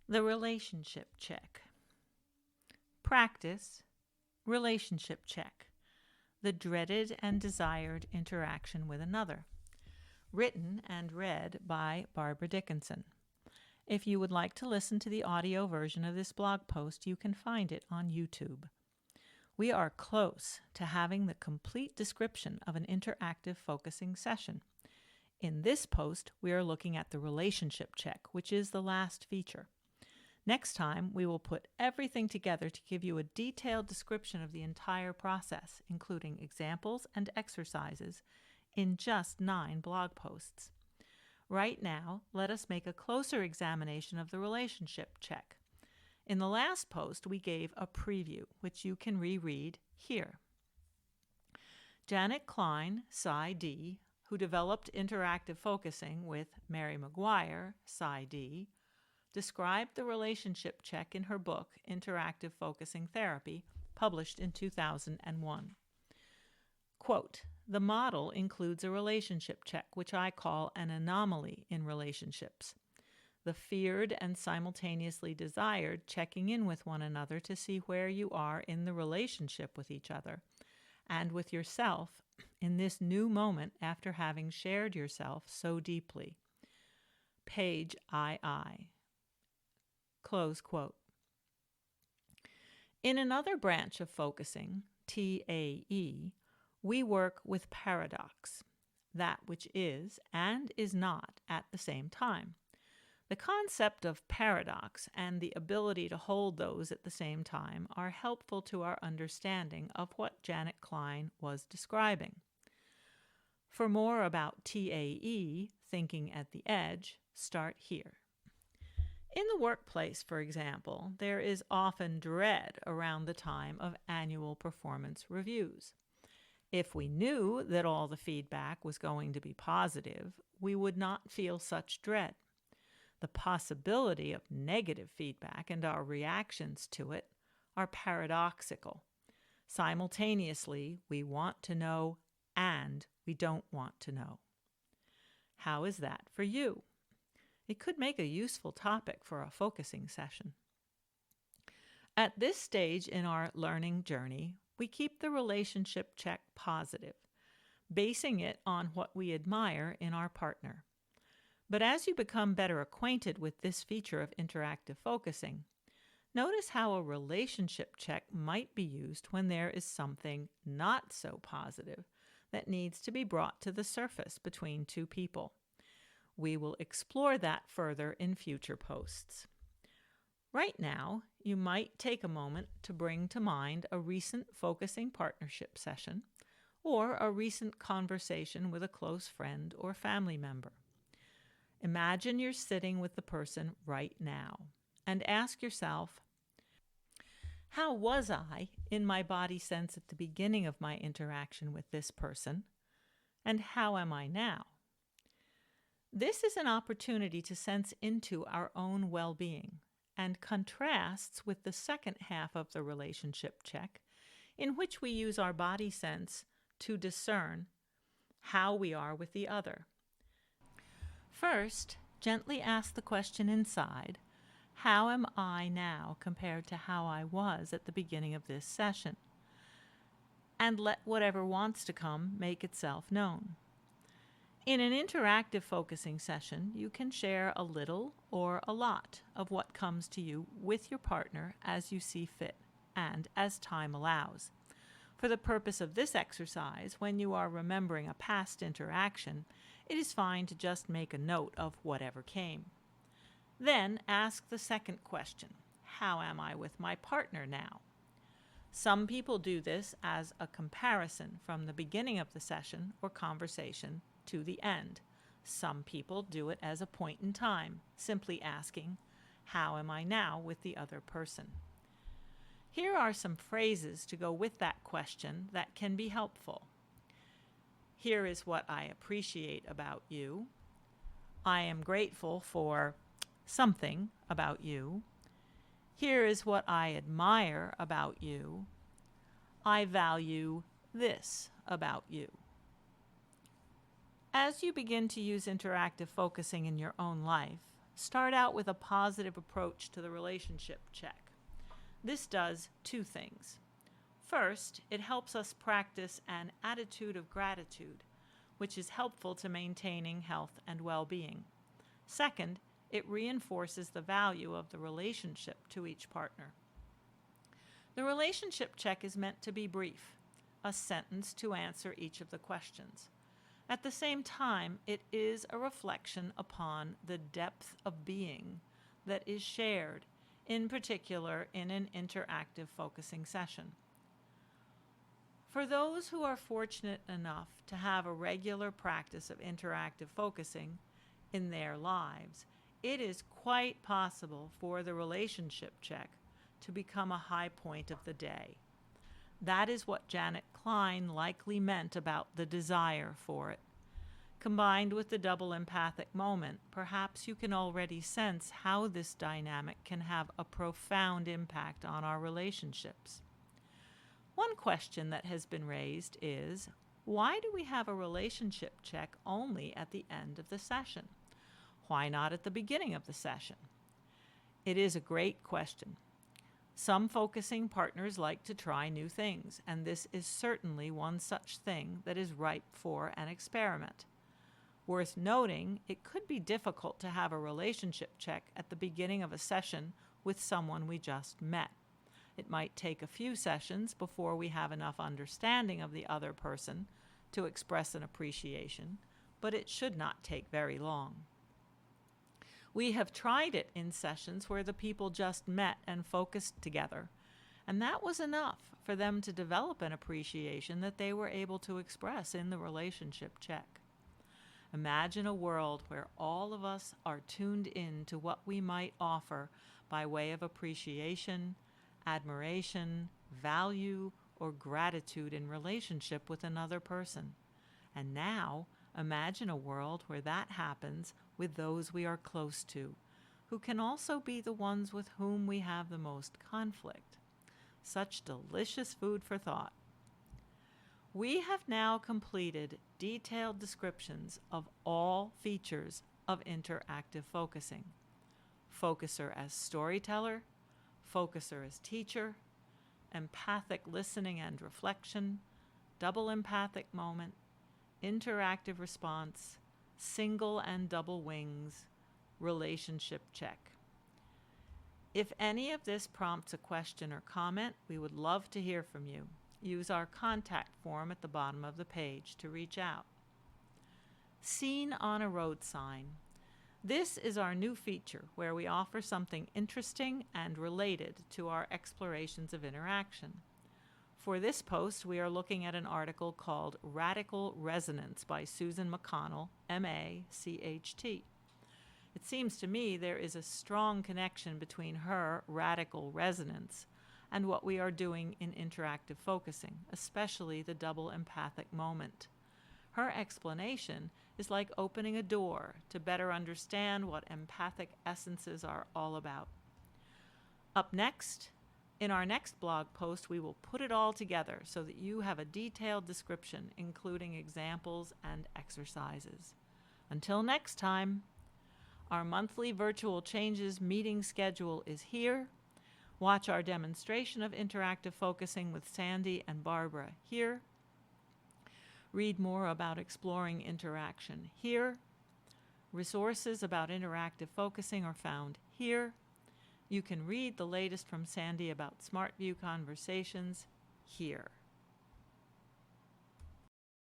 The relationship check. Practice, relationship check. The dreaded and desired interaction with another. Written and read by Barbara Dickinson. If you would like to listen to the audio version of this blog post, you can find it on YouTube. We are close to having the complete description of an interactive focusing session. In this post, we are looking at the relationship check, which is the last feature. Next time, we will put everything together to give you a detailed description of the entire process, including examples and exercises, in just 9 blog posts. Right now, let us make a closer examination of the relationship check. In the last post, we gave a preview, which you can reread here. Janet Klein, PsyD, who developed interactive focusing with Mary McGuire, PsyD, described the relationship check in her book, Interactive Focusing Therapy, published in 2001. Quote, "The model includes a relationship check, which I call an anomaly in relationships. The feared and simultaneously desired checking in with one another to see where you are in the relationship with each other and with yourself in this new moment after having shared yourself so deeply." Page II. Close quote. In another branch of focusing, TAE, we work with paradox, that which is and is not at the same time. The concept of paradox and the ability to hold those at the same time are helpful to our understanding of what Janet Klein was describing. For more about TAE, thinking at the edge, start here. In the workplace, for example, there is often dread around the time of annual performance reviews. If we knew that all the feedback was going to be positive, we would not feel such dread. The possibility of negative feedback and our reactions to it are paradoxical. Simultaneously, we want to know and we don't want to know. How is that for you? It could make a useful topic for a focusing session. At this stage in our learning journey, we keep the relationship check positive, basing it on what we admire in our partner. But as you become better acquainted with this feature of interactive focusing, notice how a relationship check might be used when there is something not so positive that needs to be brought to the surface between two people. We will explore that further in future posts. Right now, you might take a moment to bring to mind a recent focusing partnership session or a recent conversation with a close friend or family member. Imagine you're sitting with the person right now and ask yourself, how was I in my body sense at the beginning of my interaction with this person, and how am I now? This is an opportunity to sense into our own well-being and contrasts with the second half of the relationship check, in which we use our body sense to discern how we are with the other. First, gently ask the question inside, how am I now compared to how I was at the beginning of this session? And let whatever wants to come make itself known. In an interactive focusing session, you can share a little or a lot of what comes to you with your partner as you see fit and as time allows. For the purpose of this exercise, when you are remembering a past interaction, it is fine to just make a note of whatever came. Then ask the second question, how am I with my partner now? Some people do this as a comparison from the beginning of the session or conversation to the end. Some people do it as a point in time, simply asking, how am I now with the other person? Here are some phrases to go with that question that can be helpful. Here is what I appreciate about you. I am grateful for something about you. Here is what I admire about you. I value this about you. As you begin to use interactive focusing in your own life, Start out with a positive approach to the relationship check. This does two things. First, it helps us practice an attitude of gratitude, which is helpful to maintaining health and well-being. Second, it reinforces the value of the relationship to each partner. The relationship check is meant to be brief, a sentence to answer each of the questions. At the same time, it is a reflection upon the depth of being that is shared, in particular in an interactive focusing session. For those who are fortunate enough to have a regular practice of interactive focusing in their lives, it is quite possible for the relationship check to become a high point of the day. That is what Janet Klein likely meant about the desire for it. Combined with the double empathic moment, perhaps you can already sense how this dynamic can have a profound impact on our relationships. One question that has been raised is, why do we have a relationship check only at the end of the session? Why not at the beginning of the session? It is a great question. Some focusing partners like to try new things, and this is certainly one such thing that is ripe for an experiment. Worth noting, it could be difficult to have a relationship check at the beginning of a session with someone we just met. It might take a few sessions before we have enough understanding of the other person to express an appreciation, but it should not take very long. We have tried it in sessions where the people just met and focused together, and that was enough for them to develop an appreciation that they were able to express in the relationship check. Imagine a world where all of us are tuned in to what we might offer by way of appreciation, admiration, value, or gratitude in relationship with another person. And now, imagine a world where that happens with those we are close to, who can also be the ones with whom we have the most conflict. Such delicious food for thought. We have now completed detailed descriptions of all features of interactive focusing. Focuser as storyteller, focuser as teacher, empathic listening and reflection, double empathic moment, interactive response, single and double wings, relationship check. If any of this prompts a question or comment, we would love to hear from you. Use our contact form at the bottom of the page to reach out. Seen on a road sign. This is our new feature where we offer something interesting and related to our explorations of interaction. For this post, we are looking at an article called Radical Resonance by Susan McConnell, M.A.C.H.T. It seems to me there is a strong connection between her radical resonance and what we are doing in interactive focusing, especially the double empathic moment. Her explanation is like opening a door to better understand what empathic essences are all about. Up next, in our next blog post, we will put it all together so that you have a detailed description, including examples and exercises. Until next time, our monthly virtual changes meeting schedule is here. Watch our demonstration of interactive focusing with Sandy and Barbara here. Read more about exploring interaction here. Resources about interactive focusing are found here. You can read the latest from Sandy about SmartView conversations here.